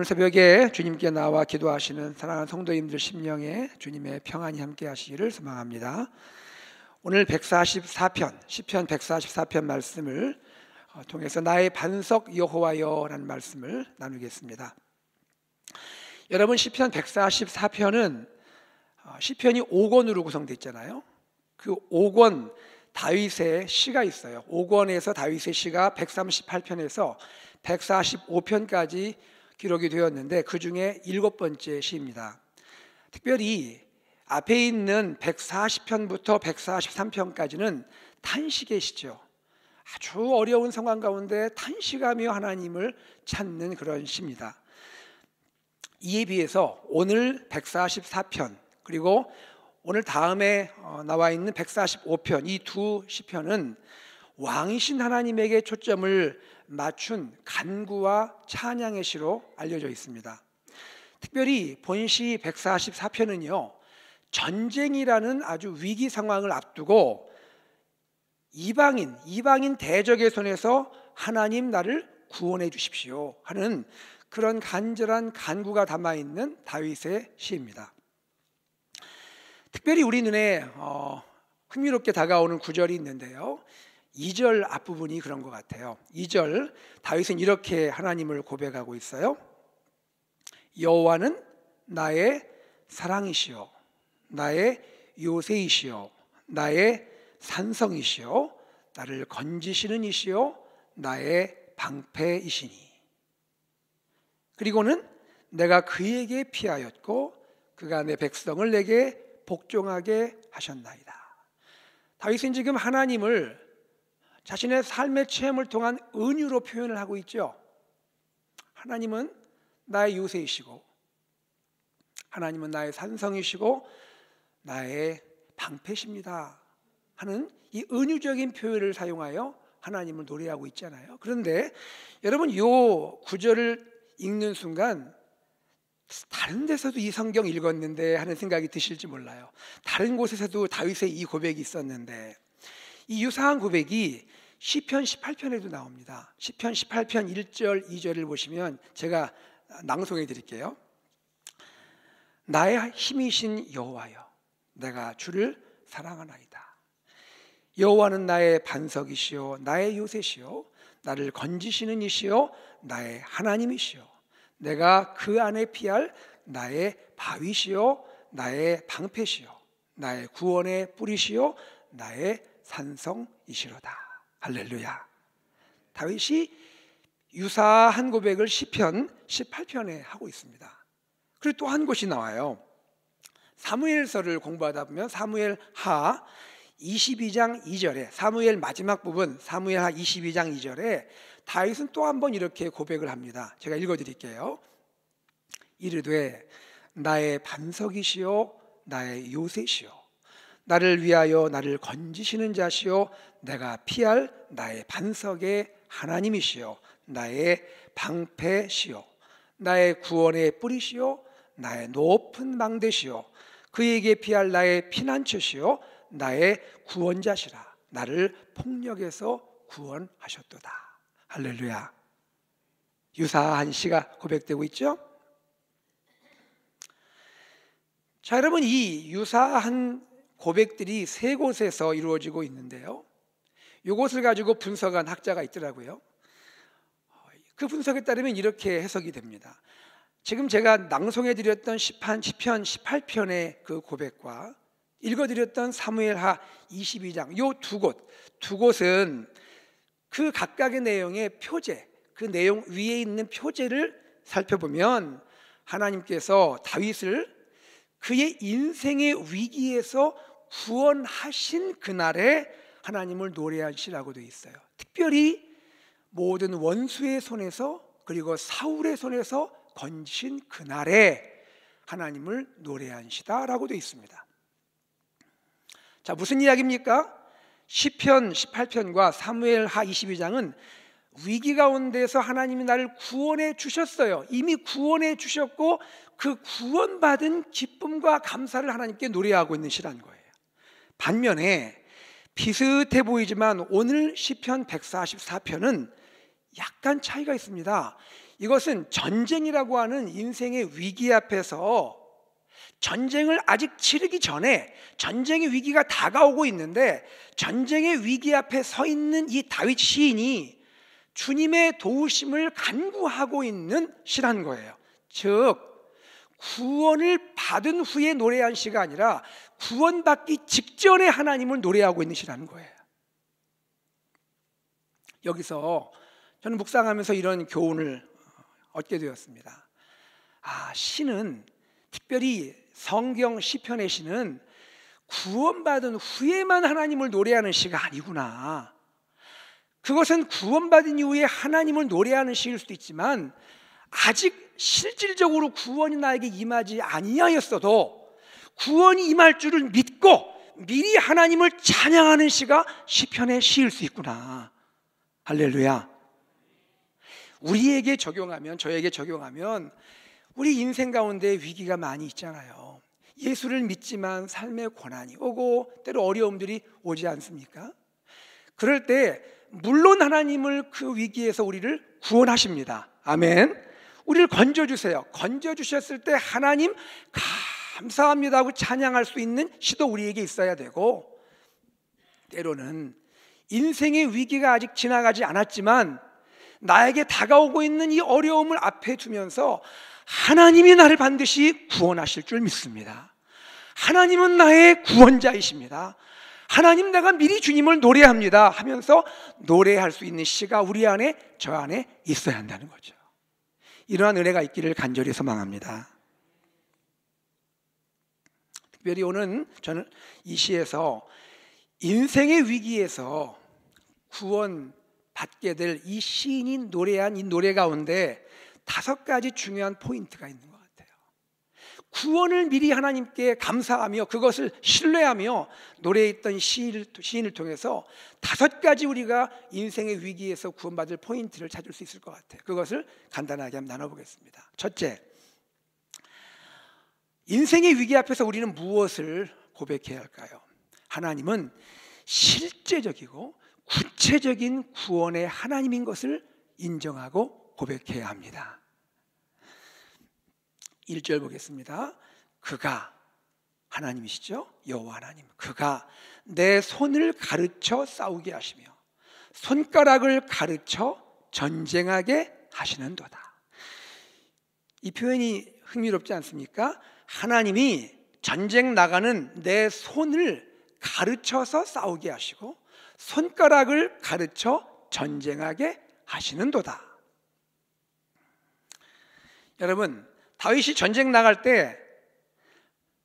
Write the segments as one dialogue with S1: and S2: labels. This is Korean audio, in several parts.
S1: 오늘 새벽에 주님께 나와 기도하시는 사랑하는 성도님들 심령에 주님의 평안이 함께 하시기를 소망합니다. 오늘 144편, 시편 144편 말씀을 통해서 나의 반석 여호와여라는 말씀을 나누겠습니다. 여러분, 시편 144편은 시편이 5권으로 구성되어 있잖아요. 그 5권 다윗의 시가 있어요. 5권에서 다윗의 시가 138편에서 145편까지 기록이 되었는데 그 중에 7번째 시입니다. 특별히 앞에 있는 140편부터 143편까지는 탄식의 시죠. 아주 어려운 상황 가운데 탄식하며 하나님을 찾는 그런 시입니다. 이에 비해서 오늘 144편 그리고 오늘 다음에 나와 있는 145편 이 두 시편은 왕이신 하나님에게 초점을 맞춘 간구와 찬양의 시로 알려져 있습니다. 특별히 본시 144편은요, 전쟁이라는 아주 위기 상황을 앞두고 이방인 대적의 손에서 하나님 나를 구원해 주십시오 하는 그런 간절한 간구가 담아있는 다윗의 시입니다. 특별히 우리 눈에 흥미롭게 다가오는 구절이 있는데요, 2절 앞부분이 그런 것 같아요. 2절 다윗은 이렇게 하나님을 고백하고 있어요. 여호와는 나의 사랑이시요 나의 요새이시요 나의 산성이시요 나를 건지시는 이시요 나의 방패이시니, 그리고는 내가 그에게 피하였고 그가 내 백성을 내게 복종하게 하셨나이다. 다윗은 지금 하나님을 자신의 삶의 체험을 통한 은유로 표현을 하고 있죠. 하나님은 나의 요새이시고 하나님은 나의 산성이시고 나의 방패십니다 하는 이 은유적인 표현을 사용하여 하나님을 노래하고 있잖아요. 그런데 여러분, 이 구절을 읽는 순간 다른 데서도 이 성경 읽었는데 하는 생각이 드실지 몰라요. 다른 곳에서도 다윗의 이 고백이 있었는데, 이 유사한 고백이 시편 18편에도 나옵니다. 시편 18편 1절 2절을 보시면 제가 낭송해 드릴게요. 나의 힘이신 여호와여, 내가 주를 사랑하나이다. 여호와는 나의 반석이시요 나의 요새시요 나를 건지시는 이시요 나의 하나님이시요 내가 그 안에 피할 나의 바위시요 나의 방패시요 나의 구원의 뿌리시요 나의 산성이시로다. 할렐루야. 다윗이 유사한 고백을 시편 18편에 하고 있습니다. 그리고 또 한 곳이 나와요. 사무엘서를 공부하다 보면 사무엘하 22장 2절에, 사무엘 마지막 부분 사무엘하 22장 2절에 다윗은 또 한 번 이렇게 고백을 합니다. 제가 읽어드릴게요. 이르되 나의 반석이시요 나의 요새시요 나를 위하여 나를 건지시는 자시요 내가 피할 나의 반석의 하나님이시요 나의 방패시요 나의 구원의 뿌리시요 나의 높은 망대시요 그에게 피할 나의 피난처시요 나의 구원자시라. 나를 폭력에서 구원하셨도다. 할렐루야. 유사한 시가 고백되고 있죠. 자, 여러분, 이 유사한 고백들이 세 곳에서 이루어지고 있는데요, 이것을 가지고 분석한 학자가 있더라고요. 그 분석에 따르면 이렇게 해석이 됩니다. 지금 제가 낭송해드렸던 시편 18편의 그 고백과 읽어드렸던 사무엘하 22장 이 두 곳은 그 각각의 내용의 표제, 그 내용 위에 있는 표제를 살펴보면 하나님께서 다윗을 그의 인생의 위기에서 구원하신 그날에 하나님을 노래한 시라고 되어 있어요. 특별히 모든 원수의 손에서 그리고 사울의 손에서 건지신 그날에 하나님을 노래한 시다라고 되어 있습니다. 자, 무슨 이야기입니까? 시편 18편과 사무엘하 22장은 위기 가운데서 하나님이 나를 구원해 주셨어요. 이미 구원해 주셨고 그 구원받은 기쁨과 감사를 하나님께 노래하고 있는 시라는 거예요. 반면에 비슷해 보이지만 오늘 시편 144편은 약간 차이가 있습니다. 이것은 전쟁이라고 하는 인생의 위기 앞에서 전쟁을 아직 치르기 전에 전쟁의 위기가 다가오고 있는데 전쟁의 위기 앞에 서 있는 이 다윗 시인이 주님의 도우심을 간구하고 있는 시란 거예요. 즉 구원을 받은 후에 노래한 시가 아니라 구원받기 직전에 하나님을 노래하고 있는 시라는 거예요. 여기서 저는 묵상하면서 이런 교훈을 얻게 되었습니다. 시는, 특별히 성경 시편의 시는 구원받은 후에만 하나님을 노래하는 시가 아니구나. 그것은 구원받은 이후에 하나님을 노래하는 시일 수도 있지만 아직 실질적으로 구원이 나에게 임하지 아니하였어도 구원이 임할 줄을 믿고 미리 하나님을 찬양하는 시가 시편의 시일 수 있구나. 할렐루야. 우리에게 적용하면, 저에게 적용하면 우리 인생 가운데 위기가 많이 있잖아요. 예수를 믿지만 삶의 고난이 오고 때로 어려움들이 오지 않습니까? 그럴 때 물론 하나님을 그 위기에서 우리를 구원하십니다. 아멘. 우리를 건져주세요. 건져주셨을 때 하나님 감사합니다 하고 찬양할 수 있는 시도 우리에게 있어야 되고, 때로는 인생의 위기가 아직 지나가지 않았지만 나에게 다가오고 있는 이 어려움을 앞에 두면서 하나님이 나를 반드시 구원하실 줄 믿습니다. 하나님은 나의 구원자이십니다. 하나님, 내가 미리 주님을 노래합니다 하면서 노래할 수 있는 시가 우리 안에, 저 안에 있어야 한다는 거죠. 이러한 은혜가 있기를 간절히 소망합니다. 특별히 오늘 저는 이 시에서 인생의 위기에서 구원 받게 될 이 시인이 노래한 이 노래 가운데 5가지 중요한 포인트가 있는 것 같아요. 구원을 미리 하나님께 감사하며 그것을 신뢰하며 노래했던 시인을 통해서 5가지 우리가 인생의 위기에서 구원받을 포인트를 찾을 수 있을 것 같아요. 그것을 간단하게 한번 나눠보겠습니다. 첫째, 인생의 위기 앞에서 우리는 무엇을 고백해야 할까요? 하나님은 실제적이고 구체적인 구원의 하나님인 것을 인정하고 고백해야 합니다. 1절 보겠습니다. 그가, 하나님이시죠? 여호와 하나님, 그가 내 손을 가르쳐 싸우게 하시며 손가락을 가르쳐 전쟁하게 하시는도다. 이 표현이 흥미롭지 않습니까? 하나님이 전쟁 나가는 내 손을 가르쳐서 싸우게 하시고 손가락을 가르쳐 전쟁하게 하시는도다. 여러분, 다윗이 전쟁 나갈 때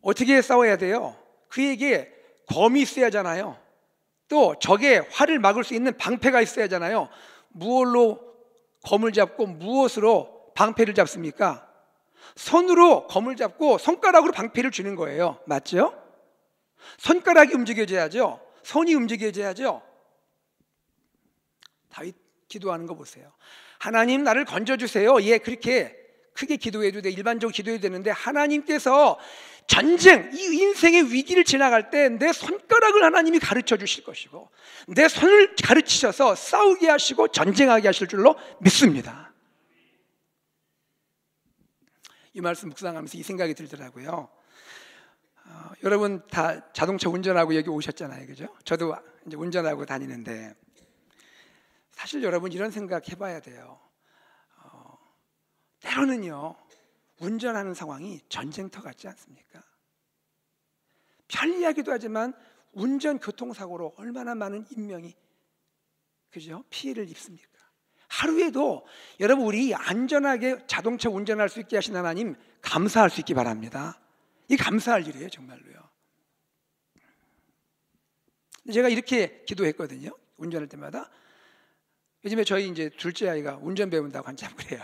S1: 어떻게 싸워야 돼요? 그에게 검이 있어야 하잖아요. 또 적의 활을 막을 수 있는 방패가 있어야 하잖아요. 무엇로 검을 잡고 무엇으로 방패를 잡습니까? 손으로 검을 잡고 손가락으로 방패를 쥐는 거예요. 맞죠? 손가락이 움직여져야죠. 손이 움직여져야죠. 다윗 기도하는 거 보세요. 하나님, 나를 건져주세요. 예, 그렇게 크게 기도해도 돼, 일반적으로 기도해도 되는데 하나님께서 전쟁, 이 인생의 위기를 지나갈 때 내 손가락을 하나님이 가르쳐 주실 것이고 내 손을 가르치셔서 싸우게 하시고 전쟁하게 하실 줄로 믿습니다. 이 말씀 묵상하면서 이 생각이 들더라고요. 여러분 다 자동차 운전하고 여기 오셨잖아요, 그죠? 저도 이제 운전하고 다니는데 사실 여러분 이런 생각 해봐야 돼요. 때로는요, 운전하는 상황이 전쟁터 같지 않습니까? 편리하기도 하지만 운전 교통사고로 얼마나 많은 인명이, 그죠? 피해를 입습니까? 하루에도 여러분 우리 안전하게 자동차 운전할 수 있게 하신 하나님 감사할 수 있기 바랍니다. 이 감사할 일이에요, 정말로요. 제가 이렇게 기도했거든요. 운전할 때마다. 요즘에 저희 이제 둘째 아이가 운전 배운다고 한참 그래요.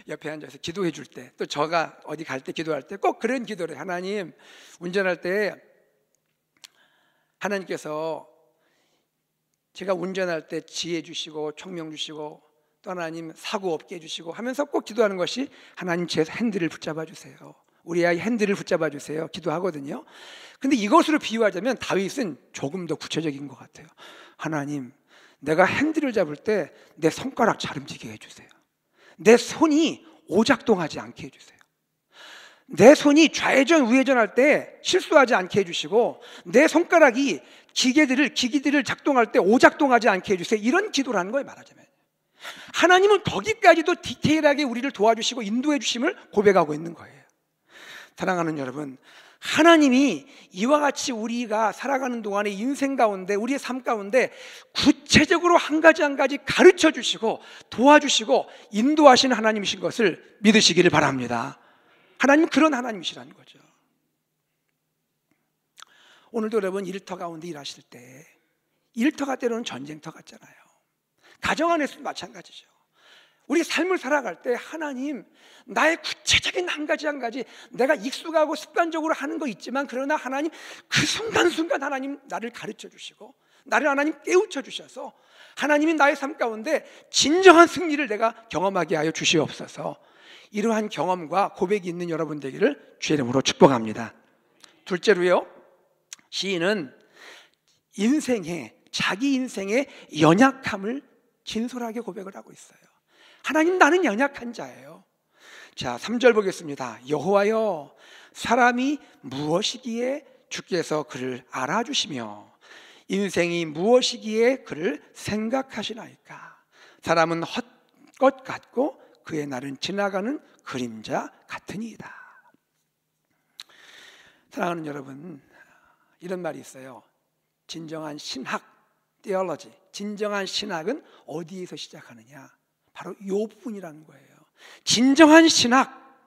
S1: 옆에 앉아서 기도해 줄 때, 또 저가 어디 갈 때 기도할 때 꼭 그런 기도를 해요. 하나님, 운전할 때 하나님께서 제가 운전할 때 지혜 주시고 총명 주시고 또 하나님 사고 없게 해주시고 하면서 꼭 기도하는 것이 하나님 제 핸들을 붙잡아 주세요, 우리 아이 핸들을 붙잡아 주세요 기도하거든요. 근데 이것으로 비유하자면 다윗은 조금 더 구체적인 것 같아요. 하나님, 내가 핸들을 잡을 때 내 손가락 잘 움직이게 해주세요. 내 손이 오작동하지 않게 해주세요. 내 손이 좌회전 우회전할 때 실수하지 않게 해주시고, 내 손가락이 기기들을 작동할 때 오작동하지 않게 해주세요. 이런 기도라는 거예요, 말하자면. 하나님은 거기까지도 디테일하게 우리를 도와주시고 인도해 주심을 고백하고 있는 거예요. 사랑하는 여러분, 하나님이 이와 같이 우리가 살아가는 동안의 인생 가운데, 우리의 삶 가운데 구체적으로 한 가지 한 가지 가르쳐 주시고 도와주시고 인도하시는 하나님이신 것을 믿으시기를 바랍니다. 하나님 그런 하나님이시라는 거죠. 오늘도 여러분 일터 가운데 일하실 때, 일터가 때로는 전쟁터 같잖아요. 가정 안에서도 마찬가지죠. 우리 삶을 살아갈 때 하나님, 나의 구체적인 한 가지 한 가지 내가 익숙하고 습관적으로 하는 거 있지만, 그러나 하나님 그 순간순간 하나님 나를 가르쳐 주시고 나를 하나님 깨우쳐 주셔서 하나님이 나의 삶 가운데 진정한 승리를 내가 경험하게 하여 주시옵소서. 이러한 경험과 고백이 있는 여러분 되기를 주의 이름으로 축복합니다. 둘째로요, 시인은 자기 인생의 연약함을 진솔하게 고백을 하고 있어요. 하나님, 나는 연약한 자예요. 자, 3절 보겠습니다. 여호와여, 사람이 무엇이기에 주께서 그를 알아주시며 인생이 무엇이기에 그를 생각하시나이까. 사람은 헛것 같고 그의 날은 지나가는 그림자 같으니이다. 사랑하는 여러분, 이런 말이 있어요. 진정한 신학, theology, 진정한 신학은 어디에서 시작하느냐? 바로 이 부분이라는 거예요. 진정한 신학,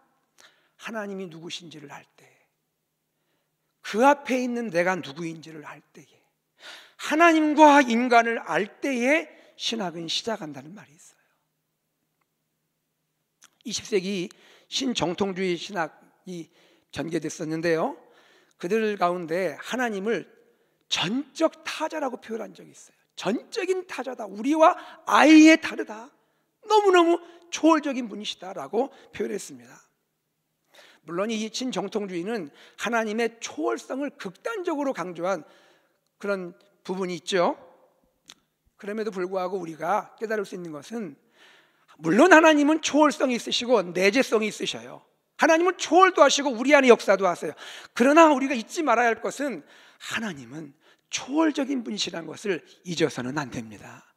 S1: 하나님이 누구신지를 알 때, 그 앞에 있는 내가 누구인지를 알 때에, 하나님과 인간을 알 때에 신학은 시작한다는 말이 있어요. 20세기 신정통주의 신학이 전개됐었는데요, 그들 가운데 하나님을 전적 타자라고 표현한 적이 있어요. 전적인 타자다, 우리와 아예 다르다, 너무너무 초월적인 분이시다라고 표현했습니다. 물론 이 신정통주의는 하나님의 초월성을 극단적으로 강조한 그런 부분이 있죠. 그럼에도 불구하고 우리가 깨달을 수 있는 것은, 물론 하나님은 초월성이 있으시고 내재성이 있으셔요. 하나님은 초월도 하시고 우리 안에 역사도 하세요. 그러나 우리가 잊지 말아야 할 것은, 하나님은 초월적인 분이시라는 것을 잊어서는 안 됩니다.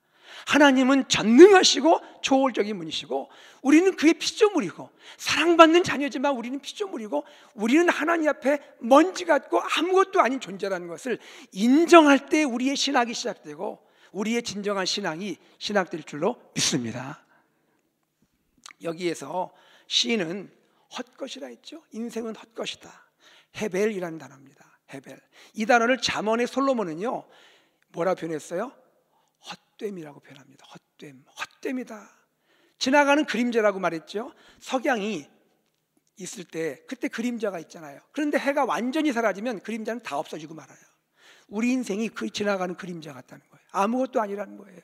S1: 하나님은 전능하시고 초월적인 분이시고, 우리는 그의 피조물이고, 사랑받는 자녀지만 우리는 피조물이고, 우리는 하나님 앞에 먼지 같고 아무것도 아닌 존재라는 것을 인정할 때 우리의 신학이 시작되고 우리의 진정한 신앙이 시작될 줄로 믿습니다. 여기에서 시인은 헛것이라 했죠. 인생은 헛것이다. 헤벨이라는 단어입니다. 헤벨. 이 단어를 잠언의 솔로몬은요, 뭐라 표현했어요? 헛됨이라고 표현합니다. 헛됨이다. 지나가는 그림자라고 말했죠. 석양이 있을 때 그때 그림자가 있잖아요. 그런데 해가 완전히 사라지면 그림자는 다 없어지고 말아요. 우리 인생이 그 지나가는 그림자 같다는 거예요. 아무것도 아니라는 거예요.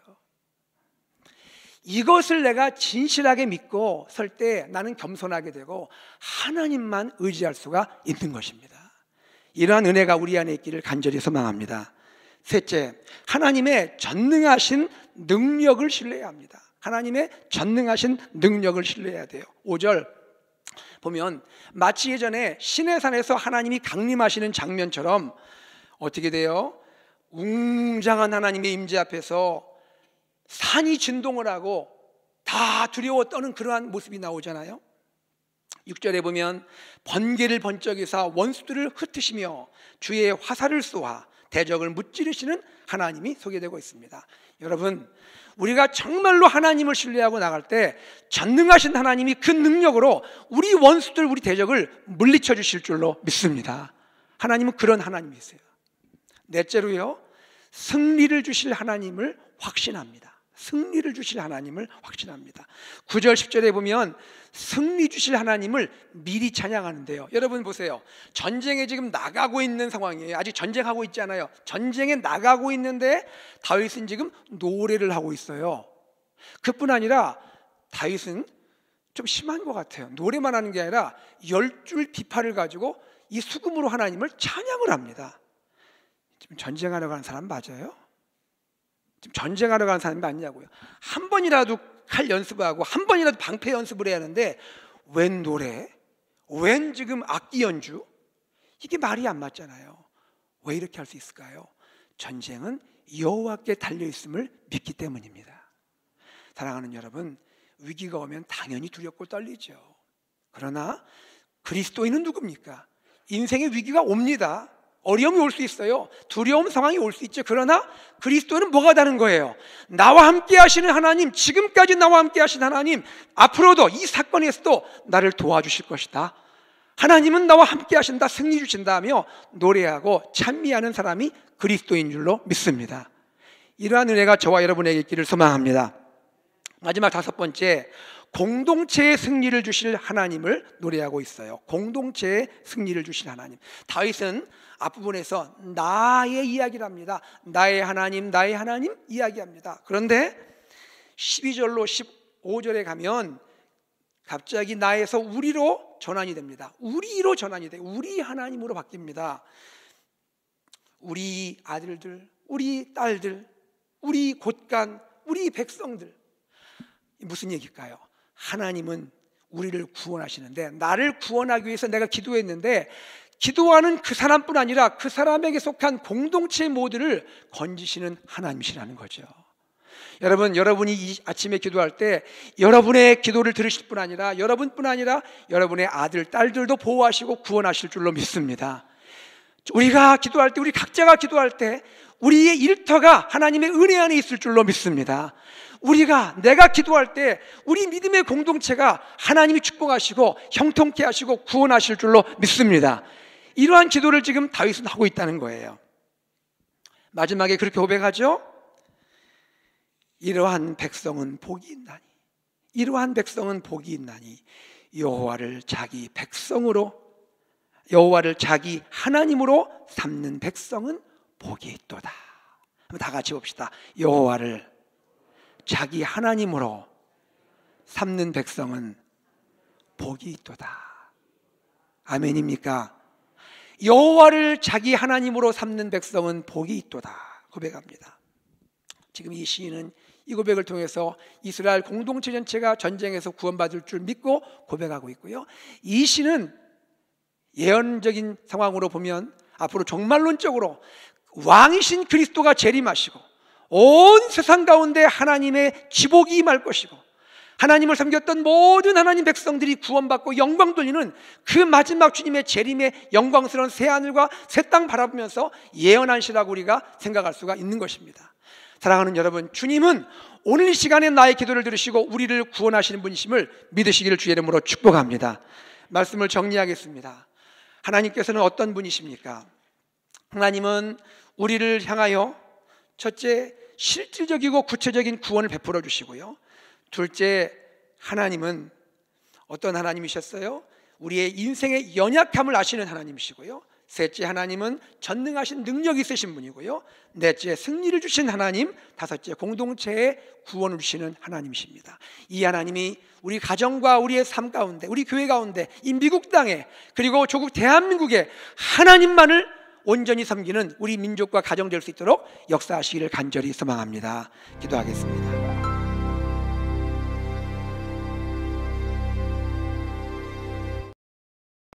S1: 이것을 내가 진실하게 믿고 설 때 나는 겸손하게 되고 하나님만 의지할 수가 있는 것입니다. 이러한 은혜가 우리 안에 있기를 간절히 소망합니다. 셋째, 하나님의 전능하신 능력을 신뢰해야 합니다. 하나님의 전능하신 능력을 신뢰해야 돼요. 5절 보면 마치 예전에 시내산에서 하나님이 강림하시는 장면처럼 어떻게 돼요? 웅장한 하나님의 임재 앞에서 산이 진동을 하고 다 두려워 떠는 그러한 모습이 나오잖아요. 6절에 보면 번개를 번쩍이사 원수들을 흩으시며 주의 화살을 쏘아 대적을 무찌르시는 하나님이 소개되고 있습니다. 여러분, 우리가 정말로 하나님을 신뢰하고 나갈 때 전능하신 하나님이 그 능력으로 우리 원수들, 우리 대적을 물리쳐 주실 줄로 믿습니다. 하나님은 그런 하나님이세요. 넷째로요, 승리를 주실 하나님을 확신합니다. 승리를 주실 하나님을 확신합니다. 9절 10절에 보면 승리 주실 하나님을 미리 찬양하는데요. 여러분 보세요. 전쟁에 지금 나가고 있는 상황이에요. 아직 전쟁하고 있잖아요. 전쟁에 나가고 있는데 다윗은 지금 노래를 하고 있어요. 그뿐 아니라 다윗은 좀 심한 것 같아요. 노래만 하는 게 아니라 10줄 비파를 가지고 이 수금으로 하나님을 찬양을 합니다. 지금 전쟁하러 가는 사람 맞아요? 지금 전쟁하러 가는 사람이 맞냐고요. 한 번이라도 칼 연습하고 한 번이라도 방패 연습을 해야 하는데 웬 노래, 웬 지금 악기 연주, 이게 말이 안 맞잖아요. 왜 이렇게 할 수 있을까요? 전쟁은 여호와께 달려있음을 믿기 때문입니다. 사랑하는 여러분, 위기가 오면 당연히 두렵고 떨리죠. 그러나 그리스도인은 누굽니까? 인생의 위기가 옵니다. 어려움이 올 수 있어요. 두려움 상황이 올 수 있죠. 그러나 그리스도는 뭐가 다른 거예요? 나와 함께 하시는 하나님, 지금까지 나와 함께 하신 하나님, 앞으로도 이 사건에서도 나를 도와주실 것이다. 하나님은 나와 함께 하신다, 승리 주신다 하며 노래하고 찬미하는 사람이 그리스도인 줄로 믿습니다. 이러한 은혜가 저와 여러분에게 있기를 소망합니다. 마지막 다섯 번째, 공동체의 승리를 주실 하나님을 노래하고 있어요. 공동체의 승리를 주실 하나님. 다윗은 앞부분에서 나의 이야기를 합니다. 나의 하나님, 나의 하나님 이야기합니다. 그런데 12절로 15절에 가면 갑자기 나에서 우리로 전환이 됩니다. 우리로 전환이 돼요. 우리 하나님으로 바뀝니다. 우리 아들들, 우리 딸들, 우리 곳간, 우리 백성들. 무슨 얘기일까요? 하나님은 우리를 구원하시는데, 나를 구원하기 위해서 내가 기도했는데 기도하는 그 사람뿐 아니라 그 사람에게 속한 공동체 모두를 건지시는 하나님이시라는 거죠. 여러분, 여러분이 이 아침에 기도할 때 여러분의 기도를 들으실 뿐 아니라 여러분뿐 아니라 여러분의 아들, 딸들도 보호하시고 구원하실 줄로 믿습니다. 우리가 기도할 때, 우리 각자가 기도할 때 우리의 일터가 하나님의 은혜 안에 있을 줄로 믿습니다. 내가 기도할 때 우리 믿음의 공동체가 하나님이 축복하시고 형통케 하시고 구원하실 줄로 믿습니다. 이러한 기도를 지금 다윗은 하고 있다는 거예요. 마지막에 그렇게 고백하죠. 이러한 백성은 복이 있나니, 이러한 백성은 복이 있나니 여호와를 자기 백성으로, 여호와를 자기 하나님으로 삼는 백성은 복이 있도다. 한번 다 같이 봅시다. 여호와를 자기 하나님으로 삼는 백성은 복이 있도다. 아멘입니까? 여호와를 자기 하나님으로 삼는 백성은 복이 있도다 고백합니다. 지금 이 시인은 이 고백을 통해서 이스라엘 공동체 전체가 전쟁에서 구원받을 줄 믿고 고백하고 있고요, 이 시는 예언적인 상황으로 보면 앞으로 종말론적으로 왕이신 그리스도가 재림하시고 온 세상 가운데 하나님의 지복이 임할 것이고 하나님을 섬겼던 모든 하나님 백성들이 구원받고 영광 돌리는 그 마지막 주님의 재림의 영광스러운 새하늘과 새 땅 바라보면서 예언한 시라고 우리가 생각할 수가 있는 것입니다. 사랑하는 여러분, 주님은 오늘 이 시간에 나의 기도를 들으시고 우리를 구원하시는 분이심을 믿으시기를 주의 이름으로 축복합니다. 말씀을 정리하겠습니다. 하나님께서는 어떤 분이십니까? 하나님은 우리를 향하여 첫째, 실질적이고 구체적인 구원을 베풀어 주시고요, 둘째, 하나님은 어떤 하나님이셨어요? 우리의 인생의 연약함을 아시는 하나님이시고요, 셋째, 하나님은 전능하신 능력이 있으신 분이고요, 넷째, 승리를 주신 하나님, 다섯째, 공동체에 구원을 주시는 하나님이십니다. 이 하나님이 우리 가정과 우리의 삶 가운데, 우리 교회 가운데, 이 미국 땅에, 그리고 조국 대한민국에 하나님만을 온전히 섬기는 우리 민족과 가정 될 수 있도록 역사하시기를 간절히 소망합니다. 기도하겠습니다.